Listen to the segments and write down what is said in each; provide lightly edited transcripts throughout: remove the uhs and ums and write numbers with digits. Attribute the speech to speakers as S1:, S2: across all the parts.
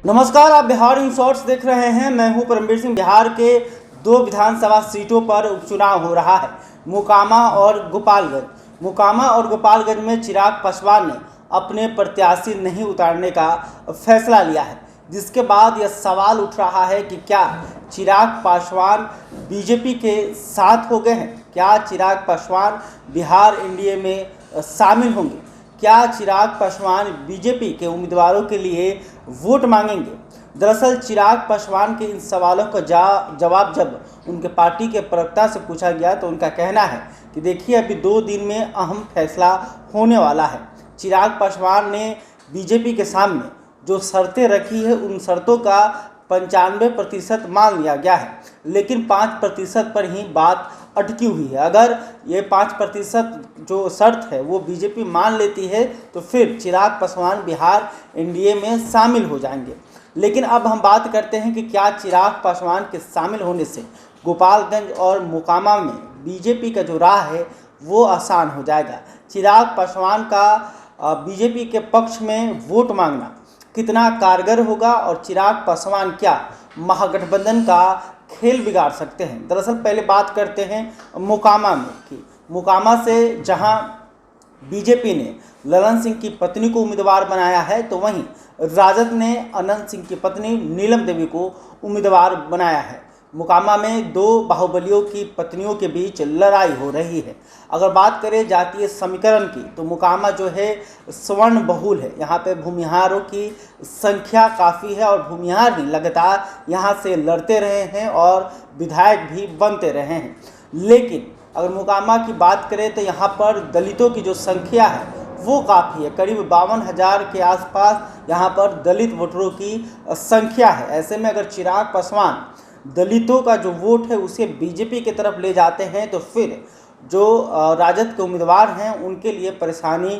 S1: नमस्कार, आप Bihar in shorts देख रहे हैं। मैं हूं परमवीर सिंह। बिहार के दो विधानसभा सीटों पर उपचुनाव हो रहा है, मोकामा और गोपालगंज। मोकामा और गोपालगंज में चिराग पासवान ने अपने प्रत्याशी नहीं उतारने का फैसला लिया है, जिसके बाद यह सवाल उठ रहा है कि क्या चिराग पासवान बीजेपी के साथ हो गए हैं। क्या चिराग पासवान बिहार एनडीए में शामिल होंगे। क्या चिराग पासवान बीजेपी के उम्मीदवारों के लिए वोट मांगेंगे। दरअसल चिराग पासवान के इन सवालों का जवाब जब उनके पार्टी के प्रवक्ता से पूछा गया तो उनका कहना है कि देखिए, अभी 2 दिन में अहम फैसला होने वाला है। चिराग पासवान ने बीजेपी के सामने जो शर्तें रखी है उन शर्तों का 95% मान लिया गया है, लेकिन 5% पर ही बात अटकी हुई है। अगर ये 5% जो शर्त है वो बीजेपी मान लेती है तो फिर चिराग पासवान बिहार एनडीए में शामिल हो जाएंगे। लेकिन अब हम बात करते हैं कि क्या चिराग पासवान के शामिल होने से गोपालगंज और मोकामा में बीजेपी का जो राह है वो आसान हो जाएगा। चिराग पासवान का बीजेपी के पक्ष में वोट मांगना कितना कारगर होगा और चिराग पासवान क्या महागठबंधन का खेल बिगाड़ सकते हैं। दरअसल पहले बात करते हैं मोकामा में कि मोकामा से जहां बीजेपी ने ललन सिंह की पत्नी को उम्मीदवार बनाया है, तो वहीं राजद ने अनंत सिंह की पत्नी नीलम देवी को उम्मीदवार बनाया है। मोकामा में 2 बाहुबलियों की पत्नियों के बीच लड़ाई हो रही है। अगर बात करें जातीय समीकरण की तो मोकामा जो है स्वर्ण बहुल है। यहाँ पे भूमिहारों की संख्या काफ़ी है और भूमिहार भी लगातार यहाँ से लड़ते रहे हैं और विधायक भी बनते रहे हैं। लेकिन अगर मोकामा की बात करें तो यहाँ पर दलितों की जो संख्या है वो काफ़ी है, करीब 52,000 के आसपास यहाँ पर दलित वोटरों की संख्या है। ऐसे में अगर चिराग पासवान दलितों का जो वोट है उसे बीजेपी की तरफ ले जाते हैं तो फिर जो राजद के उम्मीदवार हैं उनके लिए परेशानी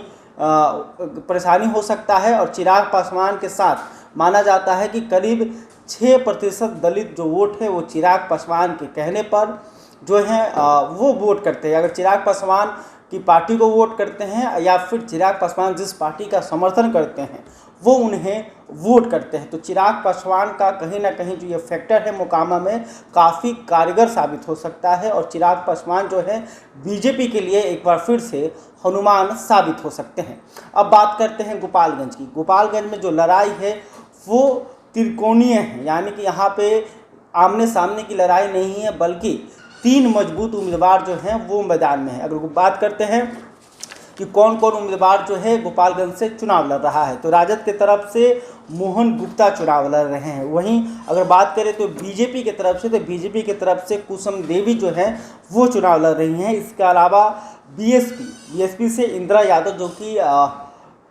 S1: हो सकता है। और चिराग पासवान के साथ माना जाता है कि करीब 6% दलित जो वोट है वो चिराग पासवान के कहने पर जो है वो वोट करते हैं। अगर चिराग पासवान की पार्टी को वोट करते हैं या फिर चिराग पासवान जिस पार्टी का समर्थन करते हैं वो उन्हें वोट करते हैं, तो चिराग पासवान का कहीं ना कहीं जो ये फैक्टर है मोकामा में काफ़ी कारगर साबित हो सकता है और चिराग पासवान जो है बीजेपी के लिए एक बार फिर से हनुमान साबित हो सकते हैं। अब बात करते हैं गोपालगंज की। गोपालगंज में जो लड़ाई है वो त्रिकोणीय है, यानी कि यहाँ पे आमने सामने की लड़ाई नहीं है बल्कि 3 मजबूत उम्मीदवार जो हैं वो मैदान में है। अगर बात करते हैं कि कौन कौन उम्मीदवार जो है गोपालगंज से चुनाव लड़ रहा है, तो राजद की तरफ से मोहन गुप्ता चुनाव लड़ रहे हैं। वहीं अगर बात करें तो बीजेपी की तरफ से, तो बीजेपी की तरफ से कुसुम देवी जो है वो चुनाव लड़ रही हैं। इसके अलावा बीएसपी से इंदिरा यादव जो कि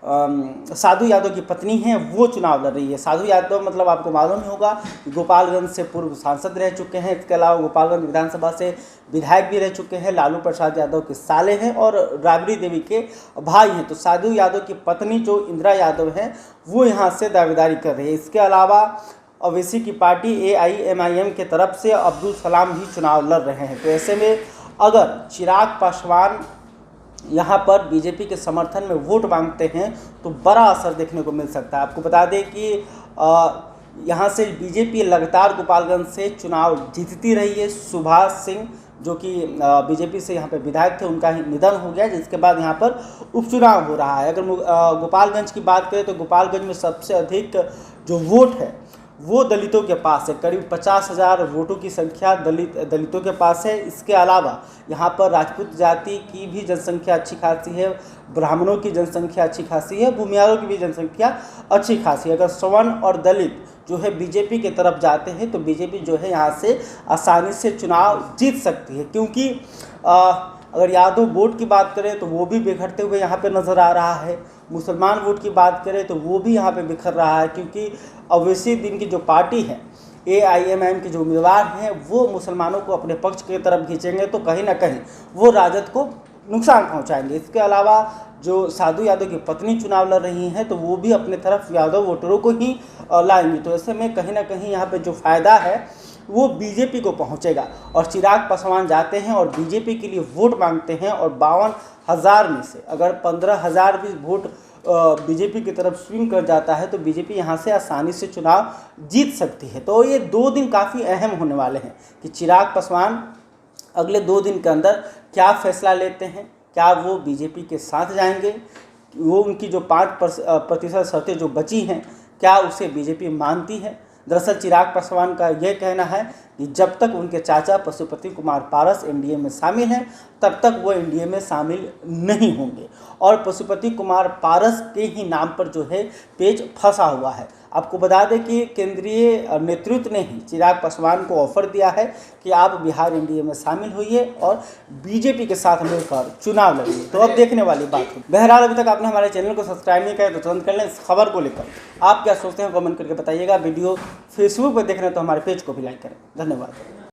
S1: साधु यादव की पत्नी हैं वो चुनाव लड़ रही है। साधु यादव मतलब आपको मालूम ही होगा गोपालगंज से पूर्व सांसद रह चुके हैं। इसके अलावा गोपालगंज विधानसभा से विधायक भी रह चुके हैं। लालू प्रसाद यादव के साले हैं और राबड़ी देवी के भाई हैं। तो साधु यादव की पत्नी जो इंदिरा यादव हैं वो यहाँ से दावेदारी कर रही है। इसके अलावा ओवैसी की पार्टी AIMIM के तरफ से अब्दुल सलाम भी चुनाव लड़ रहे हैं। तो ऐसे में अगर चिराग पासवान यहाँ पर बीजेपी के समर्थन में वोट मांगते हैं तो बड़ा असर देखने को मिल सकता है। आपको बता दें कि यहाँ से बीजेपी लगातार गोपालगंज से चुनाव जीतती रही है। सुभाष सिंह जो कि बीजेपी से यहाँ पर विधायक थे, उनका ही निधन हो गया, जिसके बाद यहाँ पर उपचुनाव हो रहा है। अगर गोपालगंज की बात करें तो गोपालगंज में सबसे अधिक जो वोट है वो दलितों के पास है। करीब 50,000 वोटों की संख्या दलितों के पास है। इसके अलावा यहाँ पर राजपूत जाति की भी जनसंख्या अच्छी खासी है, ब्राह्मणों की जनसंख्या अच्छी खासी है, भूमिहारों की भी जनसंख्या अच्छी खासी है। अगर सवर्ण और दलित जो है बीजेपी की तरफ जाते हैं तो बीजेपी जो है यहाँ से आसानी से चुनाव जीत सकती है, क्योंकि अगर यादव वोट की बात करें तो वो भी बिखरते हुए यहाँ पे नज़र आ रहा है। मुसलमान वोट की बात करें तो वो भी यहाँ पे बिखर रहा है, क्योंकि अवैसी दिन की जो पार्टी है AIMIM के जो उम्मीदवार हैं वो मुसलमानों को अपने पक्ष की तरफ खींचेंगे तो कहीं ना कहीं वो राजद को नुकसान पहुँचाएंगे। इसके अलावा जो साधु यादव की पत्नी चुनाव लड़ रही हैं तो वो भी अपने तरफ यादव वोटरों को ही लाएंगी। तो ऐसे में कहीं ना कहीं यहाँ पे जो फ़ायदा है वो बीजेपी को पहुंचेगा। और चिराग पासवान जाते हैं और बीजेपी के लिए वोट मांगते हैं और 52,000 में से अगर 15,000 भी वोट बीजेपी की तरफ स्विंग कर जाता है तो बीजेपी यहाँ से आसानी से चुनाव जीत सकती है। तो ये 2 दिन काफ़ी अहम होने वाले हैं कि चिराग पासवान अगले 2 दिन के अंदर क्या फैसला लेते हैं। क्या वो बीजेपी के साथ जाएंगे, वो उनकी जो 5% शर्तें जो बची हैं क्या उसे बीजेपी मानती है। दरअसल चिराग पासवान का यह कहना है कि जब तक उनके चाचा पशुपति कुमार पारस एनडीए में शामिल हैं तब तक वो एनडीए में शामिल नहीं होंगे और पशुपति कुमार पारस के ही नाम पर जो है पेच फंसा हुआ है। आपको बता दें कि केंद्रीय नेतृत्व ने ही चिराग पासवान को ऑफर दिया है कि आप बिहार एनडीए में शामिल होइए और बीजेपी के साथ मिलकर चुनाव लड़िए। तो अब देखने वाली बात है। बहरहाल अभी तक आपने हमारे चैनल को सब्सक्राइब नहीं किया तो तुरंत कर लें। इस खबर को लेकर आप क्या सोचते हैं कमेंट करके बताइएगा। वीडियो फेसबुक पर देख रहे हैं तो हमारे पेज को भी लाइक करें। धन्यवाद।